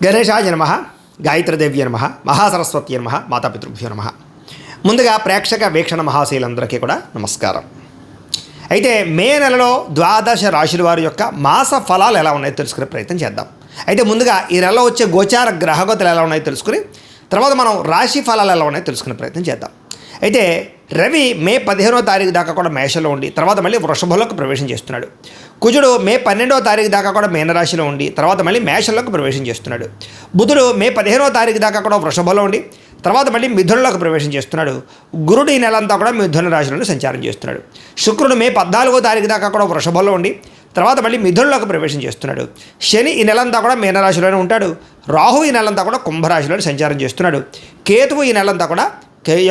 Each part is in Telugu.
గణేశాయ నమః, గాయత్రీదేవ్య నమః, మహాసరస్వతి నమః, మాతాపితృభ్యో నమః. ముందుగా ప్రేక్షక వీక్షణ మహాశీలందరికీ కూడా నమస్కారం. అయితే మే నెలలో ద్వాదశ రాశుల వారి యొక్క మాస ఫలాలు ఎలా ఉన్నాయో తెలుసుకునే ప్రయత్నం చేద్దాం. అయితే ముందుగా ఈ నెలలో వచ్చే గోచార గ్రహగతులు ఎలా ఉన్నాయో తెలుసుకుని తర్వాత మనం రాశి ఫలాలు ఎలా ఉన్నాయో తెలుసుకునే ప్రయత్నం చేద్దాం. అయితే రవి మే 15వ తారీఖు దాకా కూడా మేషంలో ఉండి తర్వాత మళ్ళీ వృషభంలోకి ప్రవేశం చేస్తున్నాడు. కుజుడు మే 12వ తారీఖు దాకా కూడా మీనరాశిలో ఉండి తర్వాత మళ్ళీ మేషంలోకి ప్రవేశం చేస్తున్నాడు. బుధుడు మే 15వ తారీఖు దాకా కూడా వృషభంలో ఉండి తర్వాత మళ్ళీ మిథునంలోకి ప్రవేశం చేస్తున్నాడు. గురుడు ఈ నెలంతా కూడా మిథున రాశిలోనే సంచారం చేస్తున్నాడు. శుక్రుడు మే 14వ తారీఖు దాకా కూడా వృషభంలో ఉండి తర్వాత మళ్ళీ మిథునంలోకి ప్రవేశం చేస్తున్నాడు. శని ఈ నెలంతా కూడా మీనరాశిలోనే ఉంటాడు. రాహు ఈ నెలంతా కూడా కుంభరాశిలోనే సంచారం చేస్తున్నాడు. కేతువు ఈ నెలంతా కూడా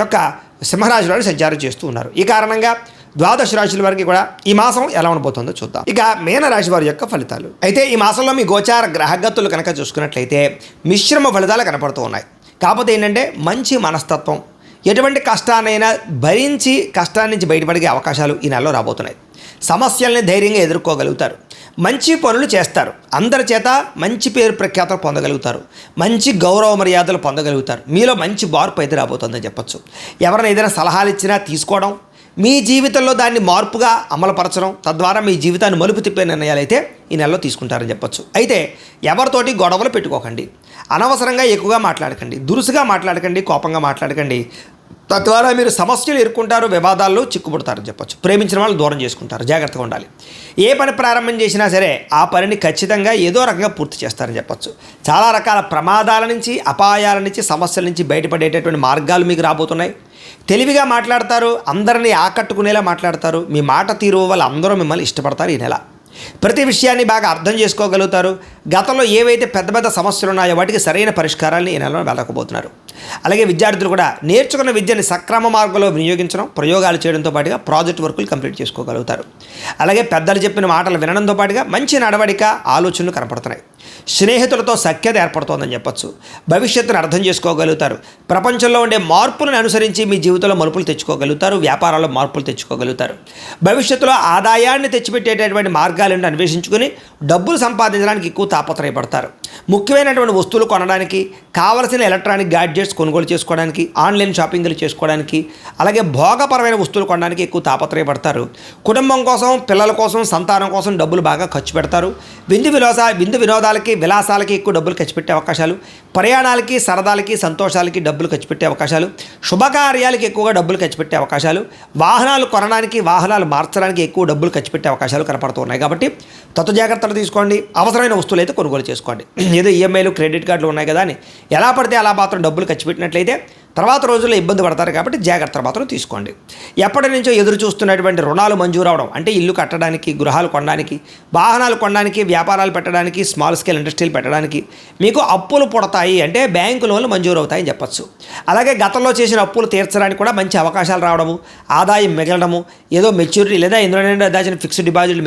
యొక్క సింహరాశిలో సంచారం చేస్తూ ఉన్నారు. ఈ కారణంగా ద్వాదశ రాశుల వారికి కూడా ఈ మాసం ఎలా ఉండబోతుందో చూద్దాం. ఇక మీనరాశి వారి యొక్క ఫలితాలు. అయితే ఈ మాసంలో మీ గోచార గ్రహగతులు కనుక చూసుకున్నట్లయితే మిశ్రమ ఫలితాలు కనపడుతూ ఉన్నాయి. కాకపోతే ఏంటంటే మంచి మనస్తత్వం, ఎటువంటి కష్టాన్నైనా భరించి కష్టాన్ని నుంచి బయటపడే అవకాశాలు ఈ నెలలో రాబోతున్నాయి. సమస్యల్ని ధైర్యంగా ఎదుర్కోగలుగుతారు. మంచి పనులు చేస్తారు. అందరి చేత మంచి పేరు ప్రఖ్యాతలు పొందగలుగుతారు. మంచి గౌరవ మర్యాదలు పొందగలుగుతారు. మీలో మంచి మార్పు అయితే రాబోతుందని చెప్పచ్చు. ఎవరైనా ఏదైనా సలహాలు ఇచ్చినా తీసుకోవడం, మీ జీవితంలో దాన్ని మార్పుగా అమలుపరచడం, తద్వారా మీ జీవితాన్ని మలుపు తిప్పే నిర్ణయాలు అయితే ఈ నెలలో తీసుకుంటారని చెప్పచ్చు. అయితే ఎవరితోటి గొడవలు పెట్టుకోకండి, అనవసరంగా ఎక్కువగా మాట్లాడకండి, దురుసుగా మాట్లాడకండి, కోపంగా మాట్లాడకండి. తద్వారా మీరు సమస్యలు ఎదుర్కొంటారు, వివాదాల్లో చిక్కుపడతారని చెప్పచ్చు. ప్రేమించిన వాళ్ళు దూరం చేసుకుంటారు. జాగ్రత్తగా ఉండాలి. ఏ పని ప్రారంభం చేసినా సరే ఆ పనిని ఖచ్చితంగా ఏదో రకంగా పూర్తి చేస్తారని చెప్పచ్చు. చాలా రకాల ప్రమాదాల నుంచి, అపాయాల నుంచి, సమస్యల నుంచి బయటపడేటటువంటి మార్గాలు మీకు రాబోతున్నాయి. తెలివిగా మాట్లాడతారు, అందరినీ ఆకట్టుకునేలా మాట్లాడతారు. మీ మాట తీరు వల్ల అందరూ మిమ్మల్ని ఇష్టపడతారు. ఈ నెల ప్రతి విషయాన్ని బాగా అర్థం చేసుకోగలుగుతారు. గతంలో ఏవైతే పెద్ద పెద్ద సమస్యలు ఉన్నాయో వాటికి సరైన పరిష్కారాన్ని ఈ నెలలో వెళ్ళకపోతున్నారు. అలాగే విద్యార్థులు కూడా నేర్చుకున్న విద్యని సక్రమ మార్గంలో వినియోగించడం, ప్రయోగాలు చేయడంతో పాటుగా ప్రాజెక్ట్ వర్కులు కంప్లీట్ చేసుకోగలుగుతారు. అలాగే పెద్దలు చెప్పిన మాటలు వినడంతో పాటుగా మంచి నడవడిక, ఆలోచనలు కనపడుతున్నాయి. స్నేహితులతో సఖ్యత ఏర్పడుతోందని చెప్పచ్చు. భవిష్యత్తును అర్థం చేసుకోగలుగుతారు. ప్రపంచంలో ఉండే మార్పులను అనుసరించి మీ జీవితంలో మలుపులు తెచ్చుకోగలుగుతారు. వ్యాపారాల్లో మార్పులు తెచ్చుకోగలుగుతారు. భవిష్యత్తులో ఆదాయాన్ని తెచ్చిపెట్టేటటువంటి మార్గాలను అన్వేషించుకుని డబ్బులు సంపాదించడానికి ఎక్కువ తాపత్రయపడతారు. ముఖ్యమైనటువంటి వస్తువులు కొనడానికి, కావలసిన ఎలక్ట్రానిక్ గ్యాడ్జెట్స్ కొనుగోలు చేసుకోవడానికి, ఆన్లైన్ షాపింగ్లు చేసుకోవడానికి, అలాగే భోగపరమైన వస్తువులు కొనడానికి ఎక్కువ తాపత్రయపడతారు. కుటుంబం కోసం, పిల్లల కోసం, సంతానం కోసం డబ్బులు బాగా ఖర్చు పెడతారు. విందు వినోదాలకి, విలాసాలకి ఎక్కువ డబ్బులు ఖర్చు పెట్టే అవకాశాలు, ప్రయాణాలకి, సరదాలకి, సంతోషాలకి డబ్బులు ఖర్చు పెట్టే అవకాశాలు, శుభకార్యాలకి ఎక్కువగా డబ్బులు ఖర్చు పెట్టే అవకాశాలు, వాహనాలు కొనడానికి, వాహనాలు మార్చడానికి ఎక్కువ డబ్బులు ఖర్చు పెట్టే అవకాశాలు కనపడుతున్నాయి. కాబట్టి జాగ్రత్తలు తీసుకోండి. అవసరమైన వస్తువులు అయితే కొనుగోలు చేసుకోండి. ఏదో ఈఎంఐలు, క్రెడిట్ కార్డులు ఉన్నాయి కదా అని ఎలా పడితే అలా మాత్రం డబ్బులు ఖర్చు పెట్టినట్లయితే తర్వాత రోజుల్లో ఇబ్బంది పడతారు. కాబట్టి జాగ్రత్తలు మాత్రం తీసుకోండి. ఎప్పటి నుంచో ఎదురు చూస్తున్నటువంటి రుణాలు మంజూరు అవడం, అంటే ఇల్లు కట్టడానికి, గృహాలు కొనడానికి, వాహనాలు కొనడానికి, వ్యాపారాలు పెట్టడానికి, స్మాల్ స్కేల్ ఇండస్ట్రీలు పెట్టడానికి మీకు అప్పులు పుడతాయి. అంటే బ్యాంకు లోన్లు మంజూరు అవుతాయని చెప్పచ్చు. అలాగే గతంలో చేసిన అప్పులు తీర్చడానికి కూడా మంచి అవకాశాలు రావడము, ఆదాయం మిగలడము, ఏదో మెచ్యూరిటీ లేదా ఎందుకంటే దాచిన ఫిక్స్డ్ డిపాజిట్లు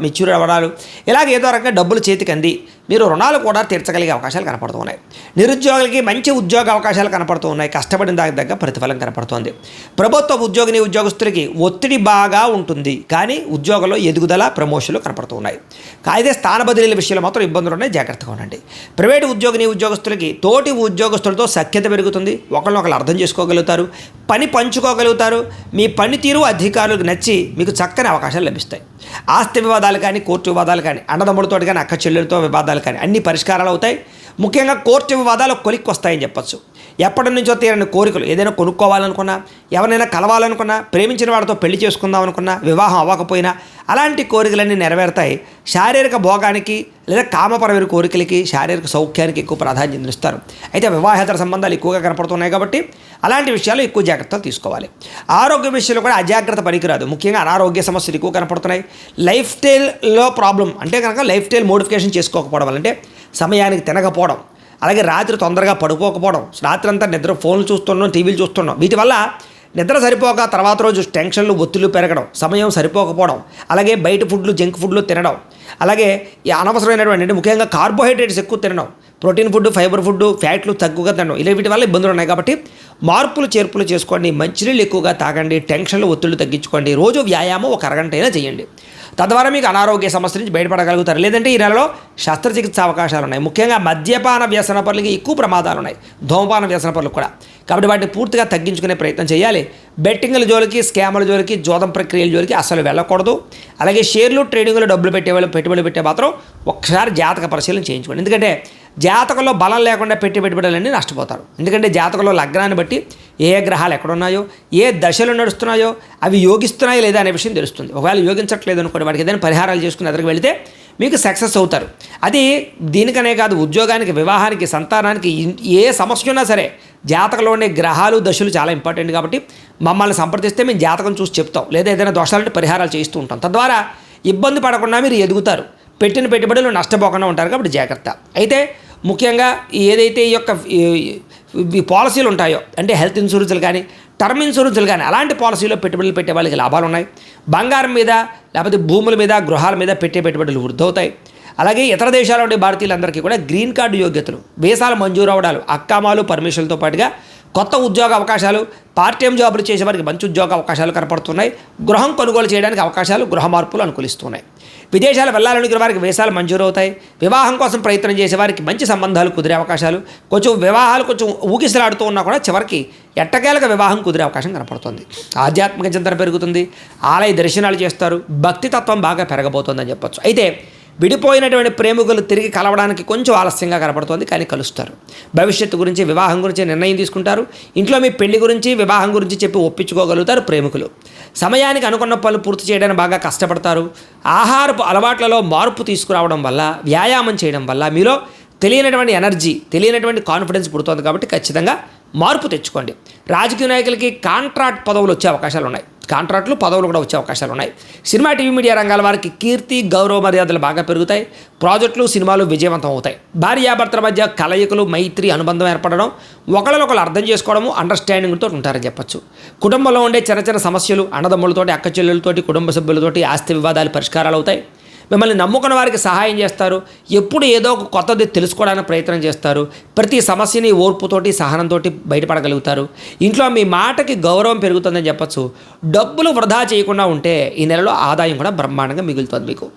మెచ్యూర్ అవ్వడాలు, ఇలాగ ఏదో రకంగా డబ్బులు చేతికి అంది మీరు రుణాలు కూడా తీర్చగలిగే అవకాశాలు కనపడుతున్నాయి. నిరుద్యోగులకి మంచి ఉద్యోగ అవకాశాలు కనపడుతూ ఉన్నాయి. కష్టపడిన దానికి దగ్గర ప్రతిఫలం కనపడుతోంది. ప్రభుత్వ ఉద్యోగస్తులకి ఒత్తిడి బాగా ఉంటుంది, కానీ ఉద్యోగంలో ఎదుగుదల, ప్రమోషన్లు కనపడుతూ ఉన్నాయి. అయితే స్థాన బదిలీల విషయంలో మాత్రం ఇబ్బందులు ఉన్నాయి. జాగ్రత్తగా ఉండండి. ప్రైవేటు ఉద్యోగస్తులకి తోటి ఉద్యోగస్తులతో సఖ్యత పెరుగుతుంది. ఒకరినొకరు అర్థం చేసుకోగలుగుతారు, పని పంచుకోగలుగుతారు. మీ పనితీరు అధికారులకు నచ్చి మీకు చక్కని అవకాశాలు లభిస్తాయి. ఆస్తి వివాదాలు కానీ, కోర్టు వివాదాలు కానీ, అన్నదమ్ములతో కానీ, అక్క చెల్లెలతో వివాదాలు కానీ అన్ని పరిష్కారాలు అవుతాయి. ముఖ్యంగా కోర్టు వివాదాలు కొలిక్కి వస్తాయని చెప్పచ్చు. ఎప్పటి నుంచో తీరని కోరికలు, ఏదైనా కొనుక్కోవాలనుకున్నా, ఎవరైనా కలవాలనుకున్నా, ప్రేమించిన వాడితో పెళ్లి చేసుకుందాం అనుకున్నా, వివాహం అవ్వకపోయినా అలాంటి కోరికలన్నీ నెరవేరుతాయి. శారీరక భోగానికి లేదా కామపరమైన కోరికలకి, శారీరక సౌఖ్యానికి ఎక్కువ ప్రాధాన్యత ఇస్తారు. అయితే వివాహేతర సంబంధాలు ఎక్కువగా కనపడుతున్నాయి. కాబట్టి అలాంటి విషయాలు ఎక్కువ జాగ్రత్తలు తీసుకోవాలి. ఆరోగ్య విషయంలో కూడా అజాగ్రత్త పనికిరాదు. ముఖ్యంగా అనారోగ్య సమస్యలు ఎక్కువ కనపడుతున్నాయి. లైఫ్ స్టైల్లో ప్రాబ్లం అంటే కనుక లైఫ్ స్టైల్ మోడిఫికేషన్ చేసుకోకపోవడం, అంటే సమయానికి తినకపోవడం, అలాగే రాత్రి తొందరగా పడుకోకపోవడం, రాత్రి అంతా నిద్ర ఫోన్లు చూస్తున్నాం, టీవీలు చూస్తున్నాం, వీటి వల్ల నిద్ర సరిపోక తర్వాత రోజు టెన్షన్లు, ఒత్తిళ్లు పెరగడం, సమయం సరిపోకపోవడం, అలాగే బయట ఫుడ్లు, జంక్ ఫుడ్లు తినడం, అలాగే ఈ అనవసరమైనటువంటి అంటే ముఖ్యంగా కార్బోహైడ్రేట్స్ ఎక్కువ తినడం, ప్రోటీన్ ఫుడ్, ఫైబర్ ఫుడ్, ఫ్యాట్లు తక్కువగా తినడం, ఇలా వీటి వల్ల ఇబ్బందులు ఉన్నాయి. కాబట్టి మార్పులు చేర్పులు చేసుకోండి. మంచినీళ్ళు ఎక్కువగా తాగండి. టెన్షన్లు, ఒత్తిళ్లు తగ్గించుకోండి. రోజు వ్యాయామం ఒక అరగంట అయినా చేయండి. తద్వారా మీకు అనారోగ్య సమస్యల నుంచి బయటపడగలుగుతారు. లేదంటే ఈ నెలలో శస్త్రచికిత్స అవకాశాలు ఉన్నాయి. ముఖ్యంగా మద్యపాన వ్యసన పనులకి ఎక్కువ ప్రమాదాలు ఉన్నాయి, ధూమపాన వ్యసన పనులకు కూడా. కాబట్టి వాటిని పూర్తిగా తగ్గించుకునే ప్రయత్నం చేయాలి. బెట్టింగ్ల జోలికి, స్కాముల జోలికి, జోదం ప్రక్రియల జోలికి అసలు వెళ్ళకూడదు. అలాగే షేర్లు, ట్రేడింగ్లో డబ్బులు పెట్టేవాళ్ళు, పెట్టుబడులు పెట్టే మాత్రం ఒక్కసారి జాతక పరిశీలన చేయించుకోండి. ఎందుకంటే జాతకంలో బలం లేకుండా పెట్టుబడులన్నీ నష్టపోతారు. ఎందుకంటే జాతకంలో లగ్నాన్ని బట్టి ఏ గ్రహాలు ఎక్కడున్నాయో, ఏ దశలు నడుస్తున్నాయో, అవి యోగిస్తున్నాయో లేదా అనే విషయం తెలుస్తుంది. ఒకవేళ యోగించట్లేదు అనుకోండి, వాటికి ఏదైనా పరిహారాలు చేసుకుని ఎదురుకు వెళితే మీకు సక్సెస్ అవుతారు. అది దీనికనే కాదు, ఉద్యోగానికి, వివాహానికి, సంతానానికి ఏ సమస్య ఉన్నా సరే జాతకంలో ఉండే గ్రహాలు, దశలు చాలా ఇంపార్టెంట్. కాబట్టి మమ్మల్ని సంప్రదిస్తే మేము జాతకం చూసి చెప్తాం, లేదా ఏదైనా దోషాలంటే పరిహారాలు చేస్తూ ఉంటాం. తద్వారా ఇబ్బంది పడకుండా మీరు ఎదుగుతారు, పెట్టిన పెట్టుబడులు నష్టపోకుండా ఉంటారు. కాబట్టి జాగ్రత్త. అయితే ముఖ్యంగా ఏదైతే ఈ యొక్క పాలసీలు ఉంటాయో, అంటే హెల్త్ ఇన్సూరెన్స్లు కానీ, టర్మ్ ఇన్సూరెన్స్లు కానీ, అలాంటి పాలసీలో పెట్టుబడులు పెట్టే వాళ్ళకి లాభాలు ఉన్నాయి. బంగారం మీద, లేకపోతే భూముల మీద, గృహాల మీద పెట్టే పెట్టుబడులు వృద్ధి అవుతాయి. అలాగే ఇతర దేశాల ఉండే భారతీయులందరికీ కూడా గ్రీన్ కార్డు యోగ్యతలు, వీసాలు మంజూరు అవడాలు, అక్కామాలు, పర్మిషన్లతో పాటుగా కొత్త ఉద్యోగ అవకాశాలు, పార్ట్ టైం జాబులు చేసేవారికి మంచి ఉద్యోగ అవకాశాలు కనపడుతున్నాయి. గృహం కొనుగోలు చేయడానికి అవకాశాలు, గృహ మార్పులు అనుకూలిస్తున్నాయి. విదేశాలు వెళ్ళాలనుకునే వారికి వీసాలు మంజూరు అవుతాయి. వివాహం కోసం ప్రయత్నం చేసేవారికి మంచి సంబంధాలు కుదిరే అవకాశాలు, కొంచెం వివాహాలు కొంచెం ఊగిసలాడుతూ ఉన్నా కూడా చివరికి ఎట్టకేలకు వివాహం కుదిరే అవకాశం కనపడుతుంది. ఆధ్యాత్మిక చింతన పెరుగుతుంది, ఆలయ దర్శనాలు చేస్తారు, భక్తితత్వం బాగా పెరగబోతుందని చెప్పొచ్చు. అయితే విడిపోయినటువంటి ప్రేమికులు తిరిగి కలవడానికి కొంచెం ఆలస్యంగా కనపడుతుంది, కానీ కలుస్తారు. భవిష్యత్తు గురించి, వివాహం గురించి నిర్ణయం తీసుకుంటారు. ఇంట్లో మీ పెళ్లి గురించి, వివాహం గురించి చెప్పి ఒప్పించుకోగలుగుతారు ప్రేమికులు. సమయానికి అనుకున్న పనులు పూర్తి చేయడానికి బాగా కష్టపడతారు. ఆహారపు అలవాట్లలో మార్పు తీసుకురావడం వల్ల, వ్యాయామం చేయడం వల్ల మీలో తెలియనటువంటి ఎనర్జీ, తెలియనటువంటి కాన్ఫిడెన్స్ పుడుతుంది. కాబట్టి ఖచ్చితంగా మార్పు తెచ్చుకోండి. రాజకీయ నాయకులకి కాంట్రాక్ట్ పదవులు వచ్చే అవకాశాలు ఉన్నాయి, కాంట్రాక్టులు, పదవులు కూడా వచ్చే అవకాశాలు ఉన్నాయి. సినిమా, టీవీ, మీడియా రంగాల వారికి కీర్తి, గౌరవ మర్యాదలు బాగా పెరుగుతాయి. ప్రాజెక్టులు, సినిమాలు విజయవంతం అవుతాయి. భార్యాభర్తల మధ్య కలయికలు, మైత్రి, అనుబంధం ఏర్పడడం, ఒకళ్ళనొకళ్ళు అర్థం చేసుకోవడము, అండర్స్టాండింగ్తో ఉంటారని చెప్పచ్చు. కుటుంబంలో ఉండే చిన్న చిన్న సమస్యలు, అన్నదమ్ములతోటి, అక్క చెల్లెలతోటి, కుటుంబ సభ్యులతోటి ఆస్తి వివాదాలు పరిష్కారాలు అవుతాయి. మిమ్మల్ని నమ్ముకున్న వారికి సహాయం చేస్తారు. ఎప్పుడు ఏదో ఒక కొత్తది తెలుసుకోవడానికి ప్రయత్నం చేస్తారు. ప్రతి సమస్యని ఓర్పుతోటి, సహనంతో బయటపడగలుగుతారు. ఇంట్లో మీ మాటకి గౌరవం పెరుగుతుందని చెప్పచ్చు. డబ్బులు వృధా చేయకుండా ఉంటే ఈ నెలలో ఆదాయం కూడా బ్రహ్మాండంగా మిగులుతుంది మీకు.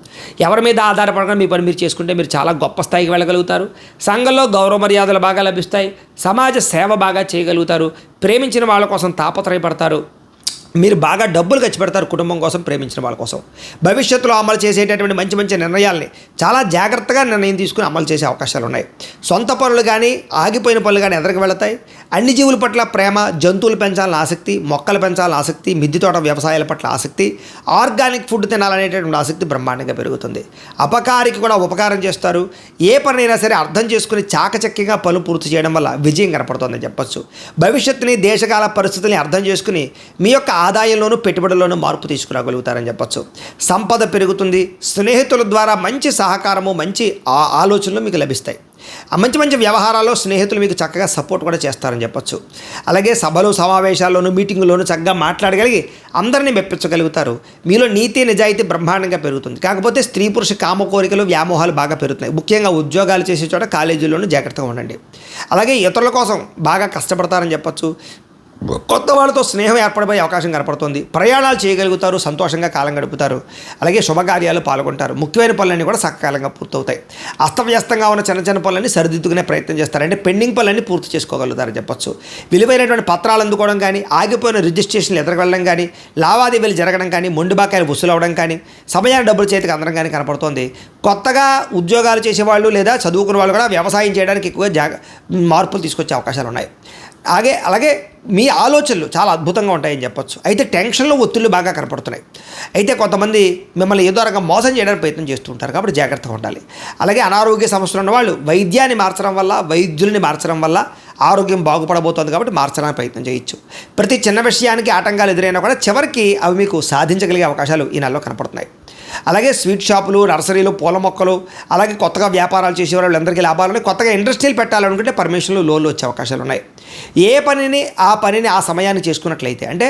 ఎవరి మీద ఆధారపడకుండా మీ పని మీరు చేసుకుంటే మీరు చాలా గొప్ప స్థాయికి వెళ్ళగలుగుతారు. సంఘంలో గౌరవ మర్యాదలు బాగా లభిస్తాయి. సమాజ సేవ బాగా చేయగలుగుతారు. ప్రేమించిన వాళ్ళ కోసం తాపత్రయపడతారు. మీరు బాగా డబ్బులు ఖర్చు పెడతారు కుటుంబం కోసం, ప్రేమించిన వాళ్ళ కోసం. భవిష్యత్తులో అమలు చేసేటటువంటి మంచి మంచి నిర్ణయాల్ని చాలా జాగ్రత్తగా నిర్ణయం తీసుకుని అమలు చేసే అవకాశాలు ఉన్నాయి. సొంత పనులు కానీ, ఆగిపోయిన పనులు కానీ ఎదరికి వెళతాయి. అన్ని జీవుల పట్ల ప్రేమ, జంతువులు పెంచాలని ఆసక్తి, మొక్కలు పెంచాలని ఆసక్తి, మిద్దె తోట వ్యవసాయాల పట్ల ఆసక్తి, ఆర్గానిక్ ఫుడ్ తినాలనేటటువంటి ఆసక్తి బ్రహ్మాండంగా పెరుగుతుంది. అపకారికి కూడా ఉపకారం చేస్తారు. ఏ పనైనా సరే అర్థం చేసుకుని చాకచక్యంగా పనులు పూర్తి చేయడం వల్ల విజయం కనపడుతుందని చెప్పచ్చు. భవిష్యత్తుని, దేశకాల పరిస్థితుల్ని అర్థం చేసుకుని మీ యొక్క ఆదాయంలోనూ, పెట్టుబడుల్లోనూ మార్పు తీసుకురాగలుగుతారని చెప్పచ్చు. సంపద పెరుగుతుంది. స్నేహితుల ద్వారా మంచి సహకారము, మంచి ఆలోచనలు మీకు లభిస్తాయి. మంచి మంచి వ్యవహారాల్లో స్నేహితులు మీకు చక్కగా సపోర్ట్ కూడా చేస్తారని చెప్పచ్చు. అలాగే సభలు, సమావేశాల్లోనూ, మీటింగుల్లోనూ చక్కగా మాట్లాడగలిగి అందరినీ మెప్పించగలుగుతారు. మీలో నీతి, నిజాయితీ బ్రహ్మాండంగా పెరుగుతుంది. కాకపోతే స్త్రీ పురుష కామ కోరికలు, వ్యామోహాలు బాగా పెరుగుతున్నాయి. ముఖ్యంగా ఉద్యోగాలు చేసే చోట, కాలేజీల్లోనూ జాగ్రత్తగా ఉండండి. అలాగే ఇతరుల కోసం బాగా కష్టపడతారని చెప్పచ్చు. కొత్త వాళ్ళతో స్నేహం ఏర్పడిపోయే అవకాశం కనపడుతుంది. ప్రయాణాలు చేయగలుగుతారు, సంతోషంగా కాలం గడుపుతారు. అలాగే శుభకార్యాలు పాల్గొంటారు. ముఖ్యమైన పనులన్నీ కూడా సకాలంగా పూర్తవుతాయి. అస్తవ్యస్తంగా ఉన్న చిన్న చిన్న పనులన్నీ సరిదిద్దుకునే ప్రయత్నం చేస్తారు. అంటే పెండింగ్ పనులన్నీ పూర్తి చేసుకోగలుగుతారని చెప్పొచ్చు. విలువైనటువంటి పత్రాలు అందుకోవడం కానీ, ఆగిపోయిన రిజిస్ట్రేషన్లు ఎదురుకెళ్ళడం కానీ, లావాదేవీలు జరగడం కానీ, మొండి బాకాయలు వసూలు అవ్వడం కానీ, సమయాన్ని డబ్బులు చేతికి అందడం కానీ కనపడుతోంది. కొత్తగా ఉద్యోగాలు చేసేవాళ్ళు లేదా చదువుకున్న వాళ్ళు కూడా వ్యవసాయం చేయడానికి ఎక్కువగా మార్పులు తీసుకొచ్చే అవకాశాలు ఉన్నాయి. అలాగే మీ ఆలోచనలు చాలా అద్భుతంగా ఉంటాయని చెప్పొచ్చు. అయితే టెన్షన్లు, ఒత్తిళ్లు బాగా కనపడుతున్నాయి. అయితే కొంతమంది మిమ్మల్ని ఏదో రకంగా మోసం చేయడానికి ప్రయత్నం చేస్తూ ఉంటారు. కాబట్టి జాగ్రత్తగా ఉండాలి. అలాగే అనారోగ్య సమస్యలు ఉన్న వాళ్ళు వైద్యాన్ని మార్చడం వల్ల, వైద్యుల్ని మార్చడం వల్ల ఆరోగ్యం బాగుపడబోతోంది. కాబట్టి మార్చడానికి ప్రయత్నం చేయొచ్చు. ప్రతి చిన్న విషయానికి ఆటంకాలు ఎదురైనా కూడా చివరికి అవి మీకు సాధించగలిగే అవకాశాలు ఈ నెలలో కనపడుతున్నాయి. అలాగే స్వీట్ షాపులు, నర్సరీలు, పూల మొక్కలు, అలాగే కొత్తగా వ్యాపారాలు చేసే వాళ్ళందరికీ లాభాలు, కొత్తగా ఇండస్ట్రీలు పెట్టాలనుకుంటే పర్మిషన్లు, లోన్లు వచ్చే అవకాశాలు ఉన్నాయి. ఏ పనిని ఆ సమయాన్ని చేసుకున్నట్లయితే, అంటే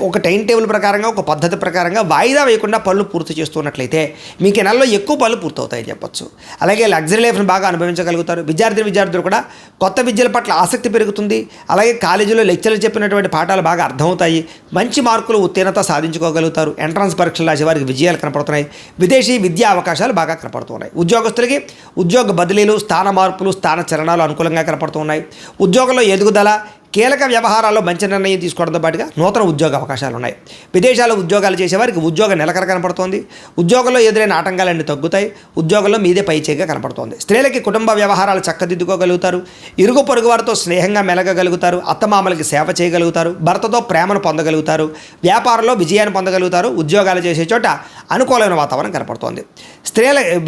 ఒక టైం టేబుల్ ప్రకారంగా, ఒక పద్ధతి ప్రకారంగా వాయిదా వేయకుండా పనులు పూర్తి చేస్తున్నట్లయితే మీకు ఈ నెలలో ఎక్కువ పనులు పూర్తవుతాయని చెప్పొచ్చు. అలాగే లగ్జరీ లైఫ్ని బాగా అనుభవించగలుగుతారు. విద్యార్థులు కూడా కొత్త విద్యల పట్ల ఆసక్తి పెరుగుతుంది. అలాగే కాలేజీలో లెక్చర్లు చెప్పినటువంటి పాఠాలు బాగా అర్థమవుతాయి. మంచి మార్కులు, ఉత్తీర్ణత సాధించుకోగలుగుతారు. ఎంట్రన్స్ పరీక్షలు రాసే వారికి విజయాలు కనపడుతున్నాయి. విదేశీ విద్యా అవకాశాలు బాగా కనపడుతున్నాయి. ఉద్యోగస్తులకి ఉద్యోగ బదిలీలు, స్థాన మార్పులు, స్థాన చలనాలు అనుకూలంగా కనపడుతున్నాయి. ఉద్యోగంలో ఎదుగుదల, కీలక వ్యవహారాల్లో మంచి నిర్ణయం తీసుకోవడంతో పాటుగా నూతన ఉద్యోగ అవకాశాలు ఉన్నాయి. విదేశాల్లో ఉద్యోగాలు చేసేవారికి ఉద్యోగ నిలకడ కనపడుతోంది. ఉద్యోగంలో ఎదురైన ఆటంకాలన్నీ తగ్గుతాయి. ఉద్యోగంలో మీదే పైచేగా కనపడుతోంది. స్త్రీలకి కుటుంబ వ్యవహారాలు చక్కదిద్దుకోగలుగుతారు. ఇరుగు పొరుగు వారితో స్నేహంగా మెలగగలుగుతారు. అత్తమామలకి సేవ చేయగలుగుతారు. భర్తతో ప్రేమను పొందగలుగుతారు. వ్యాపారంలో విజయాన్ని పొందగలుగుతారు. ఉద్యోగాలు చేసే చోట అనుకూలమైన వాతావరణం కనపడుతోంది.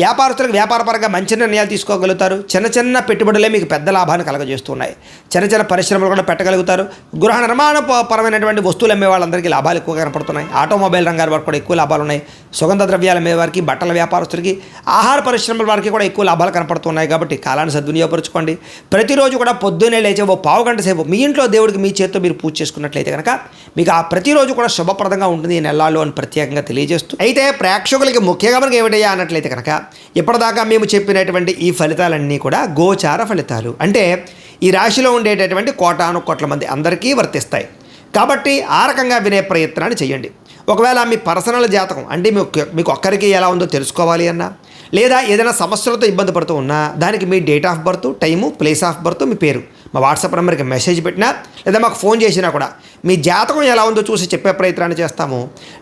వ్యాపారస్తులకు వ్యాపారపరంగా మంచి నిర్ణయాలు తీసుకోగలుగుతారు. చిన్న చిన్న పెట్టుబడులే మీకు పెద్ద లాభాన్ని కలగజేస్తున్నాయి. చిన్న చిన్న పరిశ్రమలు కూడా పెట్టగలుగుతారు. గృహ నిర్మాణ పరమైనటువంటి వస్తువులు అమ్మే వాళ్ళందరికీ లాభాలు ఎక్కువ కనపడుతున్నాయి. ఆటోమొబైల్ రంగాల వారికి కూడా ఎక్కువ లాభాలు ఉన్నాయి. సుగంధ ద్రవ్యాలు అమ్మే వారికి, బట్టల వ్యాపారస్తులకి, ఆహార పరిశ్రమల వారికి కూడా ఎక్కువ లాభాలు కనపడుతున్నాయి. కాబట్టి కాలాన్ని సద్వినియోగపరచుకోండి. ప్రతిరోజు కూడా పొద్దున్నే లేచే ఓ పావు గంట సేపు మీ ఇంట్లో దేవుడికి మీ చేతితో మీరు పూజ చేసుకున్నట్లయితే కనుక మీకు ఆ ప్రతిరోజు కూడా శుభప్రదంగా ఉంటుంది ఈ నెలల్లో అని ప్రత్యేకంగా తెలియజేస్తూ, అయితే ప్రేక్షకులకి ముఖ్యంగా మనకి ఏమిటయ్యా అన్నట్లయితే కనుక ఇప్పటిదాకా మేము చెప్పినటువంటి ఈ ఫలితాలన్నీ కూడా గోచార ఫలితాలు. అంటే ఈ రాశిలో ఉండేటటువంటి కోటాను కోట్ల మంది అందరికీ వర్తిస్తాయి. కాబట్టి ఆ రకంగా వినే ప్రయత్నాన్ని చేయండి. ఒకవేళ మీ పర్సనల్ జాతకం అంటే మీకు ఒక్కరికి ఎలా ఉందో తెలుసుకోవాలి అన్నా, లేదా ఏదైనా సమస్యలతో ఇబ్బంది పడుతూ ఉన్నా దానికి మీ date of birth, time, place of birth, మీ పేరు మా వాట్సాప్ నెంబర్కి మెసేజ్ పెట్టినా లేదా మాకు ఫోన్ చేసినా కూడా మీ జాతకం ఎలా ఉందో చూసి చెప్పే ప్రయత్నాన్ని చేస్తాము.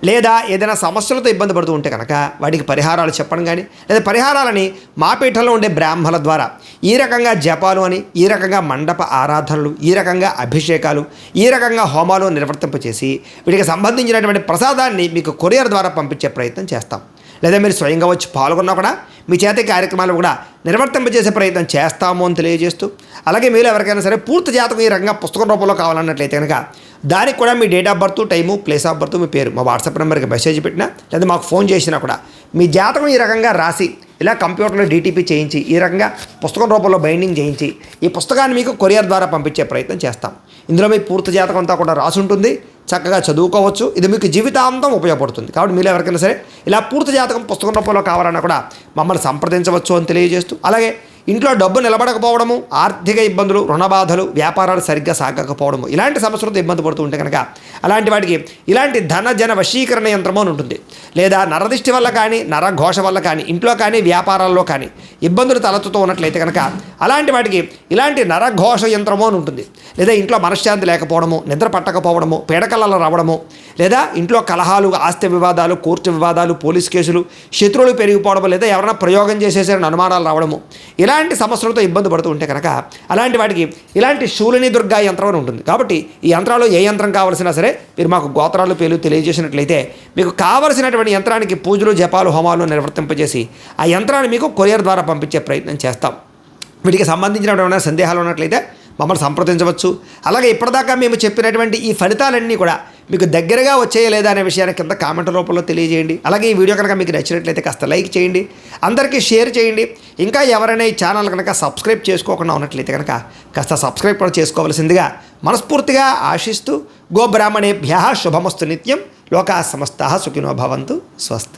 లేదా ఏదైనా సమస్యలతో ఇబ్బంది పడుతూ ఉంటే కనుక వాటికి పరిహారాలు చెప్పడం కానీ, లేదా పరిహారాలని మా పీఠంలో ఉండే బ్రాహ్మణుల ద్వారా ఈ రకంగా జపాలు అని, ఈ రకంగా మండప ఆరాధనలు, ఈ రకంగా అభిషేకాలు, ఈ రకంగా హోమాలు నిర్వర్తింపచేసి వీటికి సంబంధించినటువంటి ప్రసాదాన్ని మీకు కొరియర్ ద్వారా పంపించే ప్రయత్నం చేస్తాం. లేదా మీరు స్వయంగా వచ్చి పాల్గొన్నా కూడా మీ చేత కార్యక్రమాలు కూడా నిర్వర్తింపజేసే ప్రయత్నం చేస్తాము అని తెలియజేస్తూ, అలాగే మీరు ఎవరికైనా సరే పూర్తి జాతకం ఈ రకంగా పుస్తకం రూపంలో కావాలన్నట్లయితే కనుక దానికి కూడా మీ date of birth, time, place of birth, మీ పేరు మా వాట్సాప్ నెంబర్కి మెసేజ్ పెట్టినా లేదా మాకు ఫోన్ చేసినా కూడా మీ జాతకం ఈ రకంగా రాసి ఇలా కంప్యూటర్లో డీటీపీ చేయించి ఈ రకంగా పుస్తకం రూపంలో బైండింగ్ చేయించి ఈ పుస్తకాన్ని మీకు కొరియర్ ద్వారా పంపించే ప్రయత్నం చేస్తాం. ఇందులో మీ పూర్తి జాతకం అంతా కూడా రాసి ఉంటుంది. చక్కగా చదువుకోవచ్చు. ఇది మీకు జీవితాంతం ఉపయోగపడుతుంది. కాబట్టి మీరు ఎవరికైనా సరే ఇలా పూర్తి జాతకం పుస్తకం రూపంలో కావాలన్నా కూడా మమ్మల్ని సంప్రదించవచ్చు అని తెలియజేస్తూ, అలాగే ఇంట్లో డబ్బు నిలబడకపోవడము, ఆర్థిక ఇబ్బందులు, రుణ బాధలు, వ్యాపారాలు సరిగ్గా సాగకపోవడము, ఇలాంటి సమస్యలతో ఇబ్బంది పడుతూ ఉంటే కనుక అలాంటి వాటికి ఇలాంటి ధన జన వశీకరణ యంత్రము అని ఉంటుంది. లేదా నరదిష్టి వల్ల కానీ, నరఘోష వల్ల కానీ, ఇంట్లో కానీ వ్యాపారాల్లో కానీ ఇబ్బందులు తలెత్తుతూ ఉన్నట్లయితే కనుక అలాంటి వాటికి ఇలాంటి నరఘోష యంత్రము అని ఉంటుంది. లేదా ఇంట్లో మనశ్శాంతి లేకపోవడము, నిద్ర పట్టకపోవడము, పీడకలలో రావడము, లేదా ఇంట్లో కలహాలు, ఆస్తి వివాదాలు, కోర్టు వివాదాలు, పోలీస్ కేసులు, శత్రువులు పెరిగిపోవడము, లేదా ఎవరైనా ప్రయోగం చేసేసారని అనుమానాలు రావడము, ఇలాంటి సమస్యలతో ఇబ్బంది పడుతూ ఉంటే కనుక అలాంటి వాటికి ఇలాంటి శూలిని దుర్గా యంత్రం అని ఉంటుంది. కాబట్టి ఈ యంత్రాలు ఏ యంత్రం కావాల్సినా సరే మీరు మాకు గోత్రాలు పేర్లు తెలియజేసినట్లయితే మీకు కావలసినటువంటి యంత్రానికి పూజలు, జపాలు, హోమాలు నిర్వర్తింపజేసి ఆ యంత్రాన్ని మీకు కొరియర్ ద్వారా పంపించే ప్రయత్నం చేస్తాం. వీటికి సంబంధించినటువంటి సందేహాలు ఉన్నట్లయితే మమ్మల్ని సంప్రదించవచ్చు. అలాగే ఇప్పటిదాకా మేము చెప్పినటువంటి ఈ ఫలితాలన్నీ కూడా మీకు దగ్గరగా వచ్చాయా లేదా అనే విషయాన్ని కింద కామెంట్ రూపంలో తెలియజేయండి. అలాగే ఈ వీడియో కనుక మీకు నచ్చినట్లయితే కాస్త లైక్ చేయండి, అందరికీ షేర్ చేయండి. ఇంకా ఎవరైనా ఈ ఛానల్ కనుక సబ్స్క్రైబ్ చేసుకోకుండా ఉన్నట్లయితే కనుక కాస్త సబ్స్క్రైబ్ కూడా చేసుకోవాల్సిందిగా మనస్ఫూర్తిగా ఆశిస్తూ, గోబ్రాహ్మణేభ్యః శుభమస్తు నిత్యం, లోకాః సమస్తాః సుఖినో భవంతు. స్వస్తి.